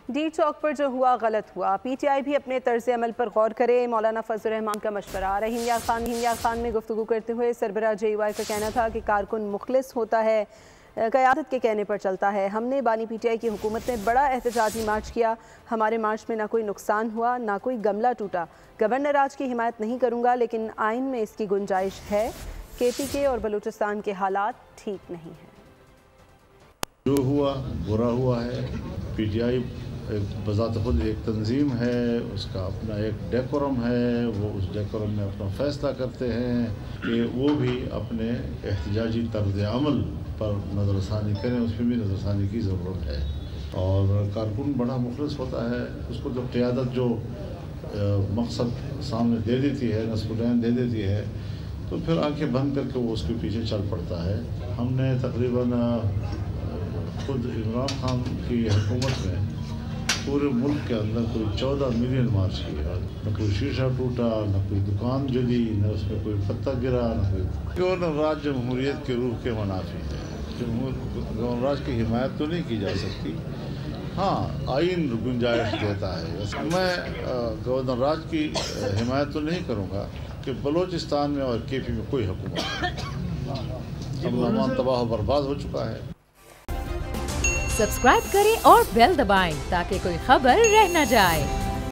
D چوک پر جو ہوا غلط ہوا، پی ٹی آئی بھی اپنے طرز عمل پر غور کرے، مولانا فضل الرحمان کا مشورہ۔ رحیم یار خان میں گفتگو کرتے ہوئے سربراہ جے یو آئی کا کہنا تھا کہ کارکن مخلص ہوتا ہے، قیادت کے کہنے پر چلتا ہے۔ ہم نے بانی پی ٹی آئی کی حکومت میں بڑا احتجاجی مارچ کیا، ہمارے مارچ میں نہ کوئی نقصان ہوا نہ کوئی گملہ ٹوٹا۔ گورنر راج کی حمایت نہیں کروں گا، لیکن آئین میں اس کی گنجائش ہے۔ کے پی کے اور بلوچستان کے حالات ٹھیک نہیں ہیں۔ جو ہوا برا ہوا ہے۔ پی ٹی آئی بذات خود ایک تنظیم ہے، اس کا اپنا ایک ڈیکورم ہے، وہ اس ڈیکورم میں اپنا فیصلہ کرتے ہیں کہ وہ بھی اپنے احتجاجی طرز عمل پر نظر ثانی کریں، اس میں بھی نظر ثانی کی ضرورت ہے۔ اور کارکن بڑا مخلص ہوتا ہے، اس کو جو قیادت جو مقصد سامنے دے دیتی ہے، نصب العین دے دیتی ہے، تو پھر آنکھیں بند کر کے وہ اس کے پیچھے چل پڑتا ہے۔ ہم نے تقریباً خود عمران خان کی حکومت میں پورے ملک کے اندر کوئی 14 ملین مارچ کیا، نہ کوئی شیشہ ٹوٹا، نہ کوئی دکان جلی، نہ اس میں کوئی پتہ گرا، نہ کوئی۔ گورنر راج جمہوریت کے روح کے منافی ہے۔ گورنر راج کی حمایت تو نہیں کی جا سکتی، ہاں آئین گنجائش دیتا ہے۔ میں گورنر راج کی حمایت تو نہیں کروں گا کہ بلوچستان میں اور کے پی میں کوئی حکومت نہیں، امن و امان تباہ و برباد ہو چکا ہے۔ سبسکرائب کریں اور بیل دبائیں تاکہ کوئی خبر رہ نہ جائے۔